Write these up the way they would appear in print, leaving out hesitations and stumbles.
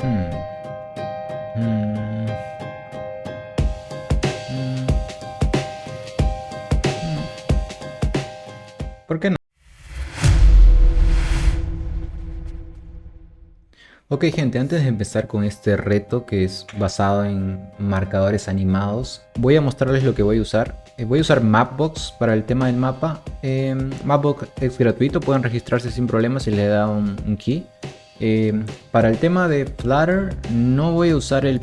Hmm, mm, mm, mm. ¿Por qué no? Ok, gente, antes de empezar con este reto que es basado en marcadores animados, voy a mostrarles lo que voy a usar. Voy a usar Mapbox para el tema del mapa. Mapbox es gratuito, pueden registrarse sin problemas si le da un key. Para el tema de Flutter, no voy a usar el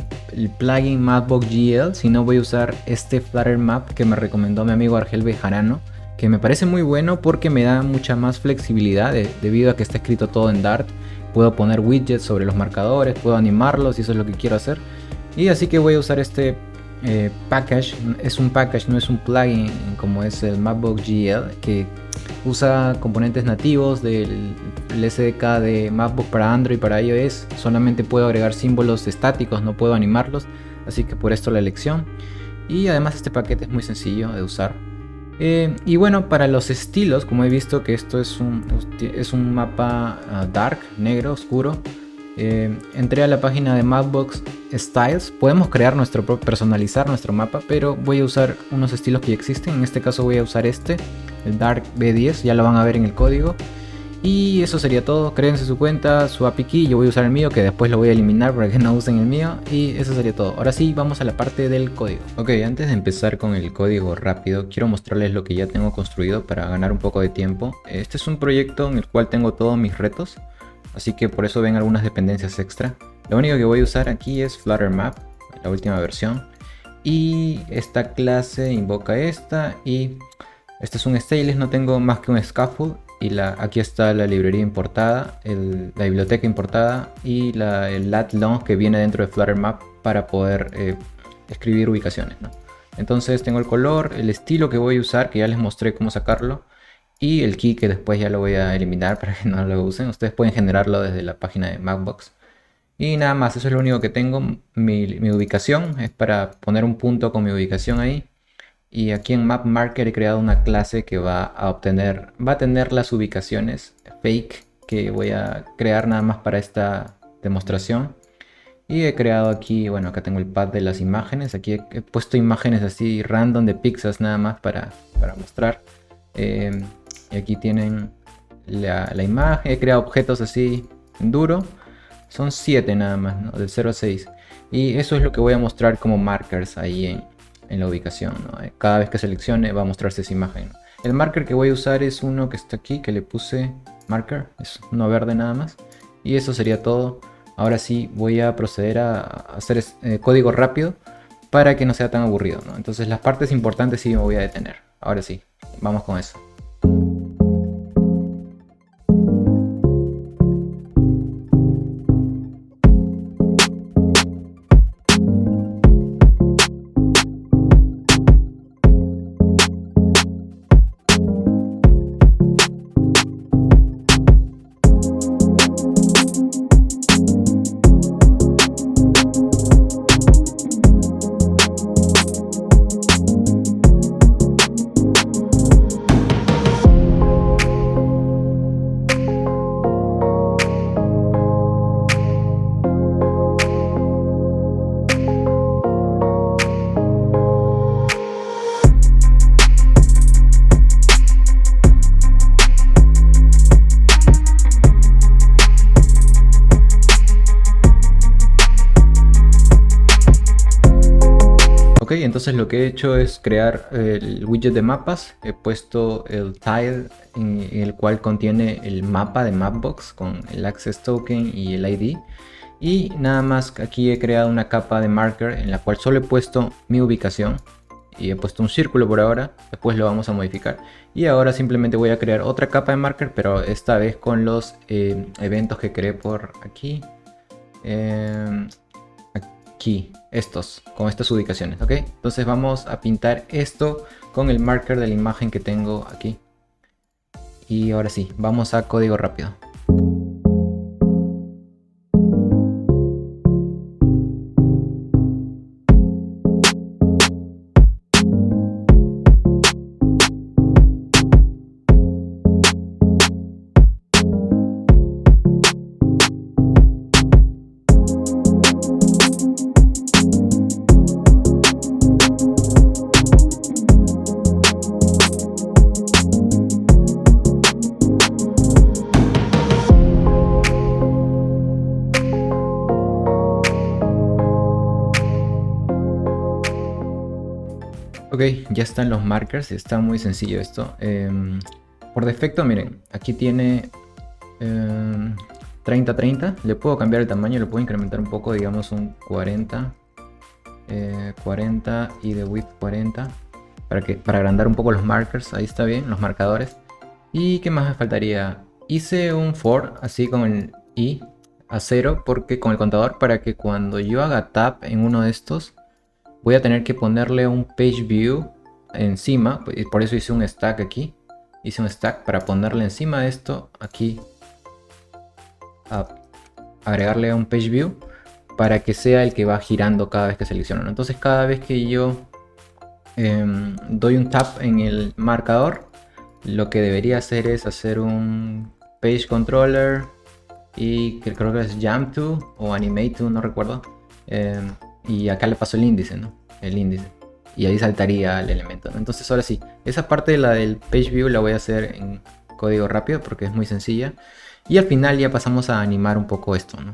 plugin Mapbox GL, sino voy a usar este Flutter Map que me recomendó mi amigo Argel Bejarano, que me parece muy bueno porque me da mucha más flexibilidad debido a que está escrito todo en Dart. Puedo poner widgets sobre los marcadores, puedo animarlos y eso es lo que quiero hacer. Y así que voy a usar este package. Es un package, no es un plugin como es el Mapbox GL, que usa componentes nativos del SDK de Mapbox para Android y para iOS. Solamente puedo agregar símbolos estáticos, no puedo animarlos. Así que por esto la elección. Y además este paquete es muy sencillo de usar. Y bueno, para los estilos, como he visto que esto es un mapa dark, negro, oscuro, entré a la página de Mapbox Styles. Podemos crear personalizar nuestro mapa, pero voy a usar unos estilos que ya existen. En este caso voy a usar el Dark B10, ya lo van a ver en el código. Y eso sería todo. Créense su cuenta, su API key. Yo voy a usar el mío, que después lo voy a eliminar para que no usen el mío. Y eso sería todo. Ahora sí, vamos a la parte del código. Ok, antes de empezar con el código rápido, quiero mostrarles lo que ya tengo construido para ganar un poco de tiempo. Este es un proyecto en el cual tengo todos mis retos, así que por eso ven algunas dependencias extra. Lo único que voy a usar aquí es Flutter Map, la última versión. Y esta clase invoca esta. Y este es un stateless, no tengo más que un scaffold. Y aquí está la librería importada, la biblioteca importada y el lat long que viene dentro de Flutter Map para poder escribir ubicaciones, ¿no? Entonces tengo el color, el estilo que voy a usar, que ya les mostré cómo sacarlo, y el key que después ya lo voy a eliminar para que no lo usen. Ustedes pueden generarlo desde la página de Mapbox. Y nada más, eso es lo único que tengo. Mi ubicación es para poner un punto con mi ubicación ahí. Y aquí en Map Marker he creado una clase que va a tener las ubicaciones fake que voy a crear nada más para esta demostración. Y he creado aquí, bueno, acá tengo el pad de las imágenes. Aquí he puesto imágenes así random de pixels nada más para mostrar. Y aquí tienen la imagen. He creado objetos así en duro. Son 7 nada más, ¿no? Del 0 a 6. Y eso es lo que voy a mostrar como markers ahí en la ubicación, ¿no? Cada vez que seleccione va a mostrarse esa imagen, ¿no? El marker que voy a usar es uno que está aquí, que le puse marker, es uno verde nada más. Y eso sería todo. Ahora sí voy a proceder a hacer código rápido para que no sea tan aburrido, ¿no? Entonces las partes importantes sí me voy a detener. Ahora sí, vamos con eso. Ok, entonces lo que he hecho es crear el widget de mapas. He puesto el tile en el cual contiene el mapa de Mapbox con el access token y el ID. Y nada más aquí he creado una capa de marker en la cual solo he puesto mi ubicación. Y he puesto un círculo por ahora, después lo vamos a modificar. Y ahora simplemente voy a crear otra capa de marker, pero esta vez con los eventos que creé por aquí. Aquí, con estas ubicaciones, ¿ok? Entonces vamos a pintar esto con el marker de la imagen que tengo aquí. Y ahora sí, vamos a código rápido. Ok, ya están los markers, está muy sencillo esto. Por defecto, miren, aquí tiene 30-30. Le puedo cambiar el tamaño, le puedo incrementar un poco, digamos un 40. 40 y de width 40. Para agrandar un poco los markers, ahí está bien, los marcadores. ¿Y qué más me faltaría? Hice un for así con el i a 0 porque con el contador, para que cuando yo haga tap en uno de estos voy a tener que ponerle un page view encima. Y por eso hice un stack aquí. Hice un stack para ponerle encima de esto aquí, a agregarle un page view para que sea el que va girando cada vez que selecciono, ¿no? Entonces cada vez que yo doy un tap en el marcador, lo que debería hacer es hacer un page controller y que creo que es jump to o animate to, no recuerdo. Y acá le paso el índice, ¿no? El índice. Y ahí saltaría el elemento, ¿no? Entonces ahora sí, esa parte, la del page view, la voy a hacer en código rápido porque es muy sencilla. Y al final ya pasamos a animar un poco esto, ¿no?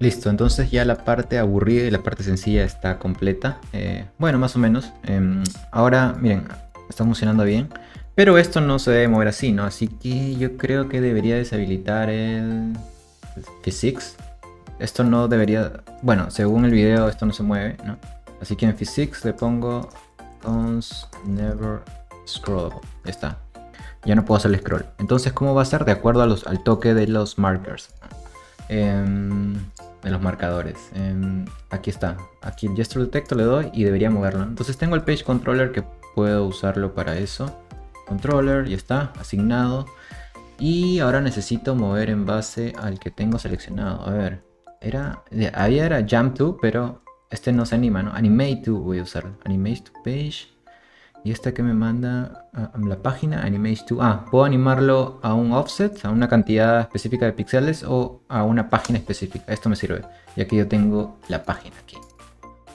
Listo, entonces ya la parte aburrida y la parte sencilla está completa. Bueno, más o menos. Ahora, miren, está funcionando bien. Pero esto no se debe mover así, ¿no? Así que yo creo que debería deshabilitar el Physics. Esto no debería... Bueno, según el video esto no se mueve, ¿no? Así que en Physics le pongo cons never scroll. Ya está. Ya no puedo hacer el scroll. Entonces, ¿cómo va a ser? De acuerdo al toque de los markers. De los marcadores. Aquí está. Aquí el gesture detector le doy y debería moverlo. Entonces tengo el page controller que puedo usarlo para eso. Controller, ya está, asignado. Y ahora necesito mover en base al que tengo seleccionado. A ver, ahí era jump to, pero este no se anima, ¿no? Animate to voy a usar. Animate to page. Y esta que me manda a la página, Animate to... puedo animarlo a un offset, a una cantidad específica de píxeles o a una página específica. Esto me sirve, ya que yo tengo la página aquí.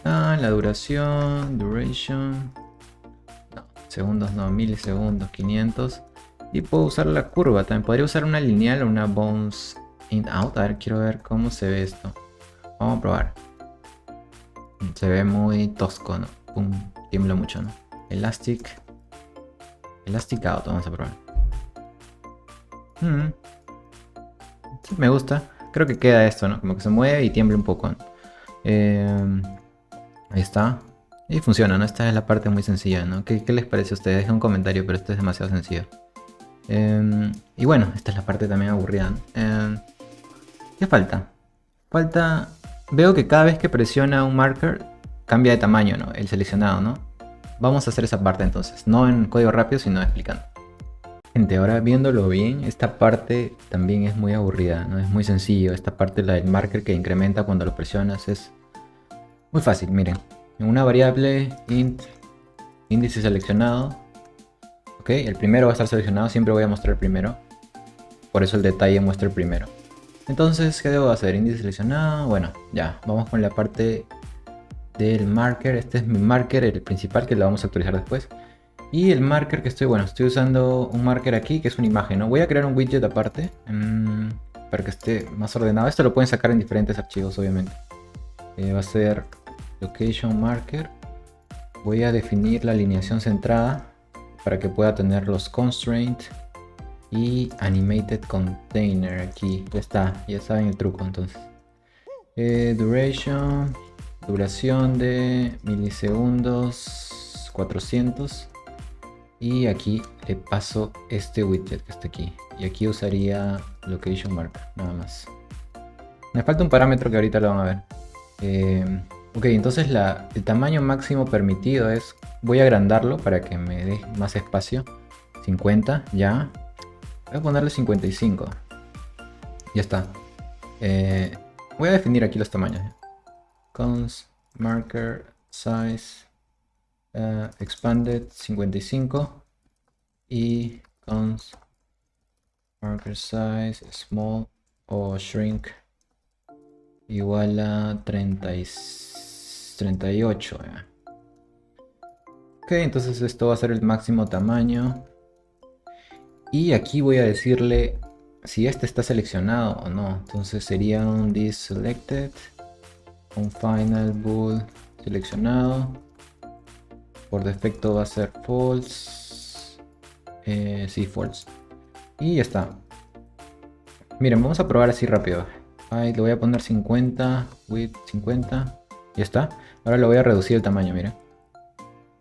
La duración, duration... No, segundos no, milisegundos, 500. Y puedo usar la curva, también podría usar una lineal o una bounce in out. A ver, quiero ver cómo se ve esto. Vamos a probar. Se ve muy tosco, ¿no? Pum, tiembla mucho, ¿no? Elastic out, vamos a probar. Sí, me gusta. Creo que queda esto, ¿no? Como que se mueve y tiembla un poco, ¿no? Ahí está. Y funciona, ¿no? Esta es la parte muy sencilla, ¿no? ¿Qué les parece a ustedes? Dejen un comentario, pero esto es demasiado sencillo. Y bueno, esta es la parte también aburrida, ¿no? ¿Qué falta? Veo que cada vez que presiona un marker cambia de tamaño, ¿no? El seleccionado, ¿no? Vamos a hacer esa parte entonces, no en código rápido, sino explicando. Gente, ahora viéndolo bien, esta parte también es muy aburrida, ¿no? Es muy sencillo. Esta parte, la del marker que incrementa cuando lo presionas, es muy fácil. Miren, en una variable int índice seleccionado, Ok, el primero va a estar seleccionado, siempre voy a mostrar el primero. Por eso el detalle muestra el primero. Entonces, ¿qué debo hacer? Índice seleccionado. Bueno, ya, vamos con la parte del marker. Este es mi marker, el principal, que lo vamos a actualizar después. Y el marker que estoy usando un marker aquí, que es una imagen, ¿no? Voy a crear un widget aparte, para que esté más ordenado. Esto lo pueden sacar en diferentes archivos, obviamente. Va a ser location marker. Voy a definir la alineación centrada para que pueda tener los constraints y animated container aquí. Ya está, ya saben el truco entonces. Duración de milisegundos 400. Y aquí le paso este widget que está aquí. Y aquí usaría location marker, nada más. Me falta un parámetro que ahorita lo van a ver. Ok, entonces el tamaño máximo permitido es... Voy a agrandarlo para que me dé más espacio. 50, ya. Voy a ponerle 55. Ya está. Voy a definir aquí los tamaños. Cons, marker, size, expanded 55. Y cons, marker size, small o shrink igual a 38. Ok, entonces esto va a ser el máximo tamaño. Y aquí voy a decirle si este está seleccionado o no. Entonces sería un this selected, un final bool seleccionado. Por defecto va a ser false. Sí, false. Y ya está. Miren, vamos a probar así rápido. Ahí le voy a poner 50, width 50. Ya está. Ahora le voy a reducir el tamaño, miren.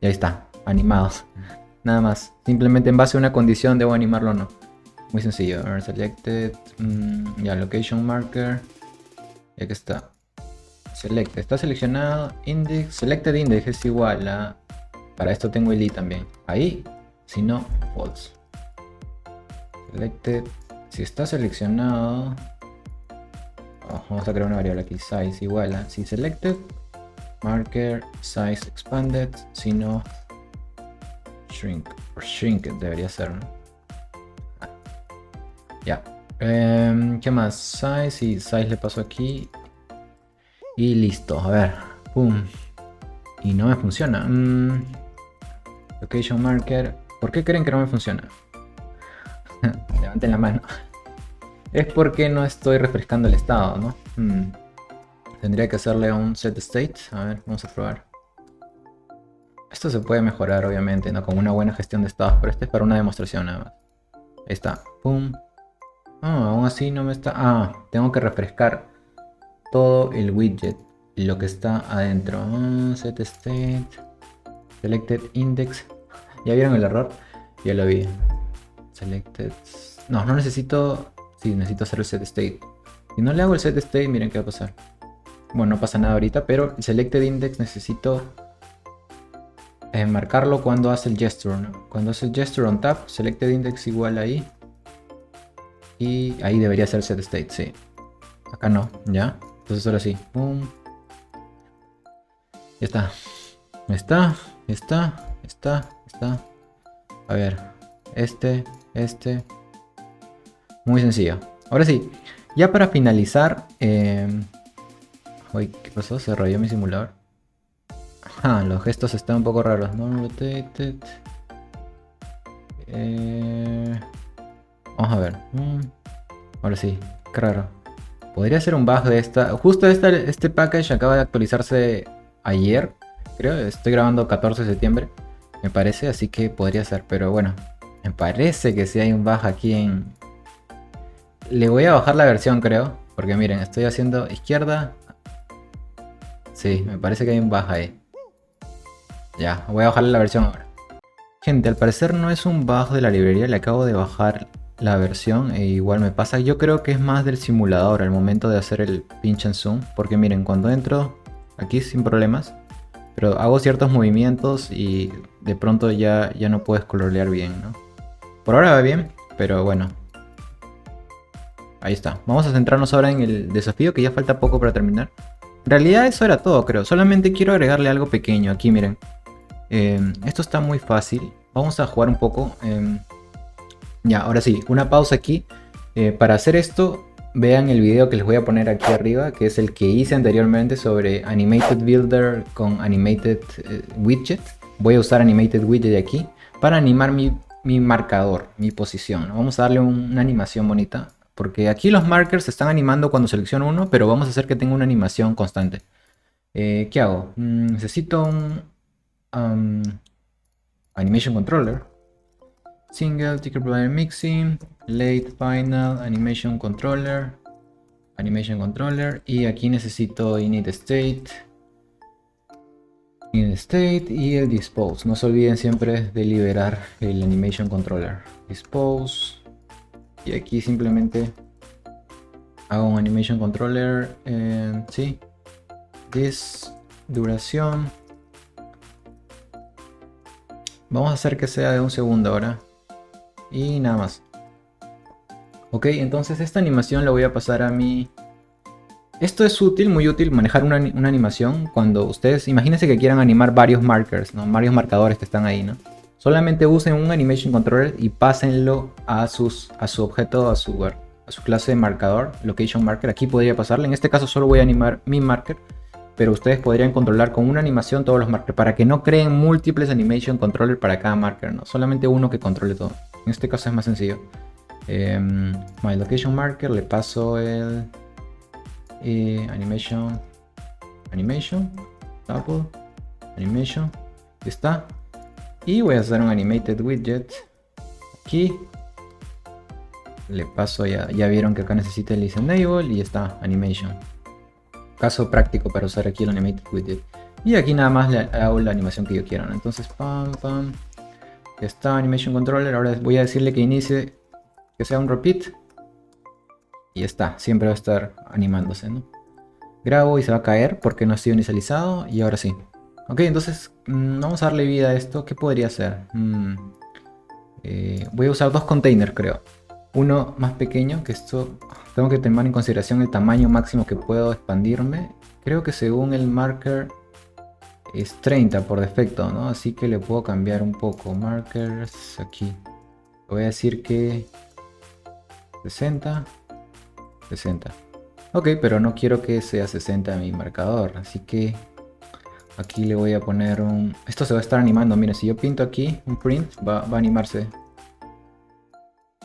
Y ahí está, animados. Nada más. Simplemente en base a una condición debo animarlo o no. Muy sencillo. Selected. Ya, location marker. Y aquí está. Select. Está seleccionado. Index. Selected index es igual a... Para esto tengo el i también. Ahí. Si no, false. Selected. Si está seleccionado... vamos a crear una variable aquí. Size igual a... Si selected. Marker. Size expanded. Si no... Shrink. O shrinked debería ser, ¿no? Ya. ¿Qué más? Size. Y size le paso aquí. Y listo. A ver. Pum. Y no me funciona. Location marker. ¿Por qué creen que no me funciona? Levanten la mano. Es porque no estoy refrescando el estado, ¿no? Tendría que hacerle un set state. A ver, vamos a probar. Esto se puede mejorar, obviamente, ¿no? Con una buena gestión de estados. Pero este es para una demostración nada más. Ahí está. Pum. Aún así no me está... tengo que refrescar todo el widget. Lo que está adentro. Set state. Selected index. ¿Ya vieron el error? Ya lo vi. Selected... No necesito... Sí, necesito hacer el set state. Si no le hago el set state, miren qué va a pasar. Bueno, no pasa nada ahorita, pero el selected index necesito marcarlo cuando hace el gesture, ¿no? Cuando hace el gesture on tap, selected index igual ahí. Y ahí debería ser set state, sí. Acá no, ¿ya? Entonces ahora sí. Pum. Ya está. Está. A ver. Este. Muy sencillo. Ahora sí. Ya para finalizar. Uy, ¿qué pasó? Se rayó mi simulador. Los gestos están un poco raros. No rotated. Vamos a ver. Ahora sí. Qué raro. Podría ser un bug de esta. Justo este package acaba de actualizarse ayer. Creo. Estoy grabando 14 de septiembre. Me parece. Así que podría ser. Pero bueno. Me parece que sí hay un bug aquí en... Le voy a bajar la versión, creo. Porque miren, estoy haciendo izquierda. Sí, me parece que hay un bug ahí. Ya, voy a bajarle la versión ahora. Gente, al parecer no es un bug de la librería. Le acabo de bajar la versión e igual me pasa. Yo creo que es más del simulador al momento de hacer el pinch and zoom. Porque miren, cuando entro aquí sin problemas. Pero hago ciertos movimientos y de pronto ya no puedes colorear bien, ¿no? Por ahora va bien, pero bueno. Ahí está. Vamos a centrarnos ahora en el desafío, que ya falta poco para terminar. En realidad eso era todo, creo. Solamente quiero agregarle algo pequeño. Aquí miren. Esto está muy fácil. Vamos a jugar un poco. Ya, ahora sí, una pausa aquí. Para hacer esto, vean el video que les voy a poner aquí arriba, que es el que hice anteriormente sobre Animated Builder con Animated Widget. Voy a usar Animated Widget aquí para animar mi marcador, mi posición, ¿no? Vamos a darle una animación bonita, porque aquí los markers se están animando cuando selecciono uno, pero vamos a hacer que tenga una animación constante. ¿Qué hago? Necesito un Animation Controller. Single, Ticker Player Mixing, Late Final, Animation Controller, y aquí necesito Init State y el Dispose. No se olviden siempre de liberar el Animation Controller. Dispose, y aquí simplemente hago un Animation Controller, sí, this, duración. Vamos a hacer que sea de un segundo ahora. Y nada más. Ok, entonces esta animación la voy a pasar a mi... Esto es útil, muy útil, manejar una animación cuando ustedes... Imagínense que quieran animar varios markers, ¿no? Varios marcadores que están ahí, ¿no? Solamente usen un Animation Controller y pásenlo a su objeto, a su clase de marcador, Location Marker. Aquí podría pasarle. En este caso solo voy a animar mi marker, pero ustedes podrían controlar con una animación todos los markers para que no creen múltiples Animation Controller para cada marker, ¿no? Solamente uno que controle todo. En este caso es más sencillo. My Location Marker, le paso el Animation, Double, Animation, ya está. Y voy a hacer un Animated Widget aquí. Le paso, ya vieron que acá necesita el Is Enable y ya está, Animation. Caso práctico para usar aquí el Animated Widget. Y aquí nada más le hago la animación que yo quiera, ¿no? Entonces, pam, pam. Ya está, Animation Controller. Ahora voy a decirle que inicie, que sea un repeat. Y ya está, siempre va a estar animándose, ¿no? Grabo y se va a caer porque no ha sido inicializado. Y ahora sí. Ok, entonces vamos a darle vida a esto. ¿Qué podría ser? Voy a usar dos containers, creo. Uno más pequeño, que esto tengo que tomar en consideración el tamaño máximo que puedo expandirme. Creo que según el marker es 30 por defecto, ¿no? Así que le puedo cambiar un poco. Markers aquí. Voy a decir que 60. 60. Ok, pero no quiero que sea 60 mi marcador. Así que aquí le voy a poner un... Esto se va a estar animando. Miren, si yo pinto aquí un print, va a animarse.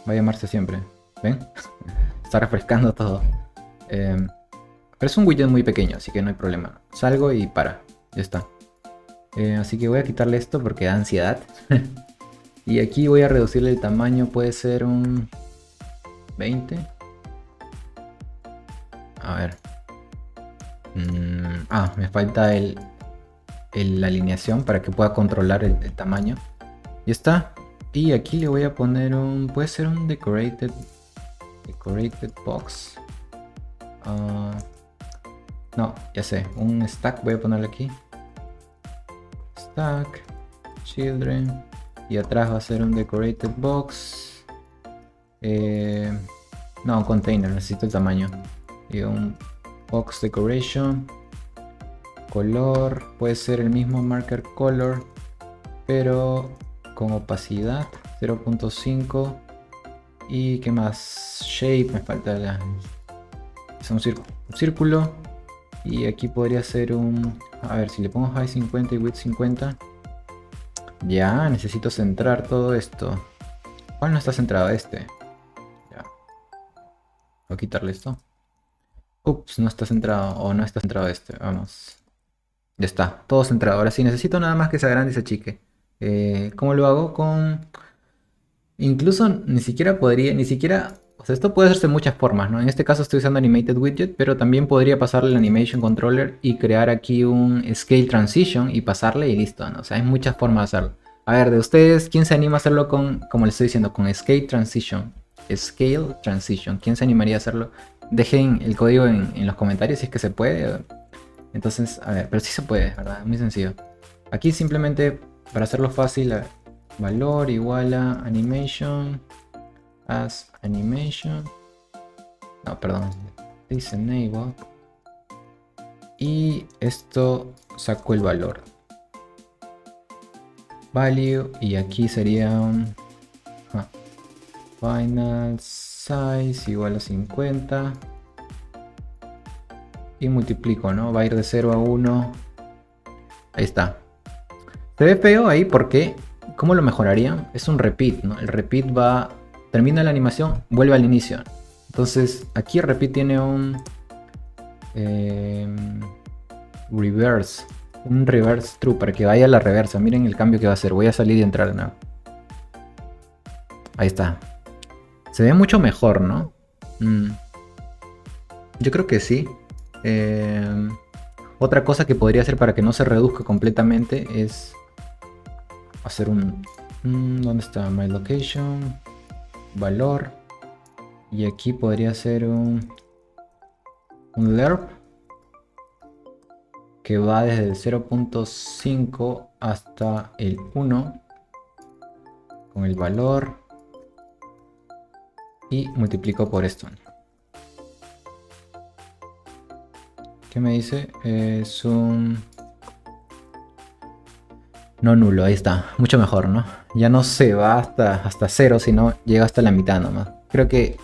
Va a llamarse siempre. ¿Ven? Está refrescando todo. Pero es un widget muy pequeño, así que no hay problema. Salgo y para. Ya está. Así que voy a quitarle esto porque da ansiedad. Y aquí voy a reducirle el tamaño. Puede ser un 20. A ver. Me falta la alineación para que pueda controlar el tamaño. Ya está. Y aquí le voy a poner un... Puede ser un decorated box. No, ya sé. Un stack voy a ponerle aquí. Stack. Children. Y atrás va a ser un decorated box. No, un container. Necesito el tamaño. Y un box decoration. Color. Puede ser el mismo marker color, pero con opacidad 0.5. Y qué más, shape, me falta es un círculo. Y aquí podría ser un... A ver, si le pongo height 50 y width 50. Ya, necesito centrar todo esto. ¿Cuál no está centrado? Este. Ya. Voy a quitarle esto. Ups, no está centrado. O no está centrado este. Vamos. Ya está, todo centrado. Ahora sí, necesito nada más que se agrande y se achique. ¿Cómo lo hago? Incluso ni siquiera podría, o sea, esto puede hacerse de muchas formas, ¿no? En este caso estoy usando Animated Widget, pero también podría pasarle el Animation Controller y crear aquí un Scale Transition y pasarle y listo, ¿no? O sea, hay muchas formas de hacerlo. A ver, de ustedes, ¿quién se anima a hacerlo como les estoy diciendo, con Scale Transition? Scale Transition, ¿quién se animaría a hacerlo? Dejen el código en los comentarios si es que se puede. Entonces, a ver, pero sí se puede, ¿verdad? Muy sencillo. Aquí simplemente, para hacerlo fácil, valor igual a animation as animation. No, perdón. Disenable. Y esto sacó el valor. value y aquí sería un final size igual a 50 y multiplico, ¿no? Va a ir de 0 a 1. Ahí está. Se ve feo ahí porque, ¿cómo lo mejoraría? Es un repeat, ¿no? El repeat termina la animación, vuelve al inicio. Entonces aquí el repeat tiene un reverse, un reverse true para que vaya a la reversa. Miren el cambio que va a hacer. Voy a salir y entrar de nuevo. Ahí está. Se ve mucho mejor, ¿no? Yo creo que sí. Otra cosa que podría hacer para que no se reduzca completamente es hacer un... ¿Dónde está? My location. Valor. Y aquí podría ser un lerp que va desde el 0.5 hasta el 1 con el valor y multiplico por esto. ¿Qué me dice? Es un no nulo, ahí está, mucho mejor, ¿no? Ya no se va hasta 0, sino llega hasta la mitad nomás. Creo que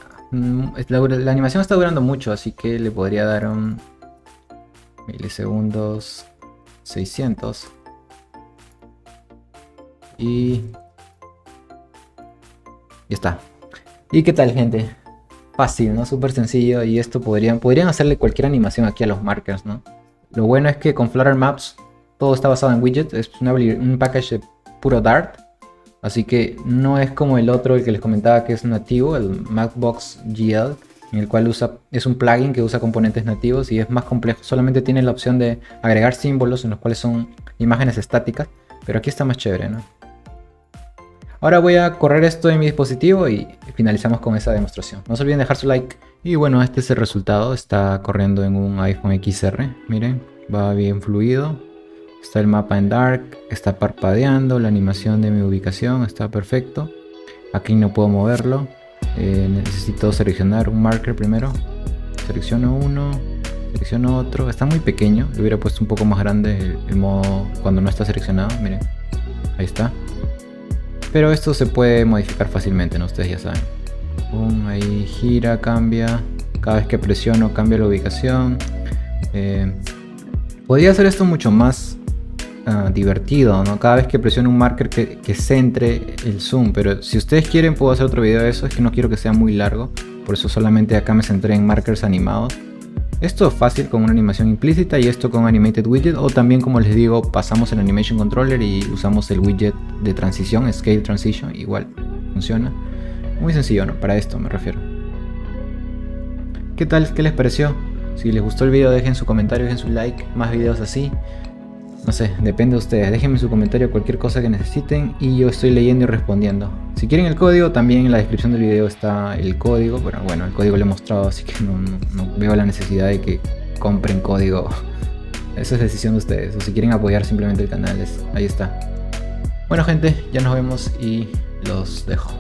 la animación está durando mucho, así que le podría dar un milisegundos 600 y ya está. ¿Y qué tal, gente? Fácil, ¿no? Súper sencillo, y esto podrían hacerle cualquier animación aquí a los markers, ¿no? Lo bueno es que con Flutter Maps todo está basado en widget, es un package de puro Dart, así que no es como el otro, el que les comentaba que es nativo, el Mapbox GL, en el cual es un plugin que usa componentes nativos y es más complejo, solamente tiene la opción de agregar símbolos en los cuales son imágenes estáticas, pero aquí está más chévere, ¿no? Ahora voy a correr esto en mi dispositivo y finalizamos con esa demostración. No se olviden dejar su like. Y bueno, este es el resultado. Está corriendo en un iPhone XR. Miren, va bien fluido. Está el mapa en dark. Está parpadeando. La animación de mi ubicación está perfecto. Aquí no puedo moverlo. Necesito seleccionar un marker primero. Selecciono uno. Selecciono otro. Está muy pequeño. Le hubiera puesto un poco más grande el modo cuando no está seleccionado. Miren, ahí está. Pero esto se puede modificar fácilmente, ¿no? Ustedes ya saben. Ahí gira, cambia. Cada vez que presiono cambia la ubicación. Podría hacer esto mucho más divertido, ¿no? Cada vez que presiono un marker que centre el zoom. Pero si ustedes quieren puedo hacer otro video de eso. Es que no quiero que sea muy largo. Por eso solamente acá me centré en markers animados. Esto es fácil con una animación implícita y esto con Animated Widget, o también, como les digo, pasamos el Animation Controller y usamos el widget de transición, Scale Transition, igual funciona. Muy sencillo, ¿no? Para esto me refiero. ¿Qué tal? ¿Qué les pareció? Si les gustó el video dejen su comentario, dejen su like, más videos así. No sé, depende de ustedes, déjenme su comentario cualquier cosa que necesiten y yo estoy leyendo y respondiendo. Si quieren el código, también en la descripción del video está el código, pero bueno, el código lo he mostrado, así que no veo la necesidad de que compren código. Esa es decisión de ustedes, o si quieren apoyar simplemente el canal, ahí está. Bueno, gente, ya nos vemos y los dejo.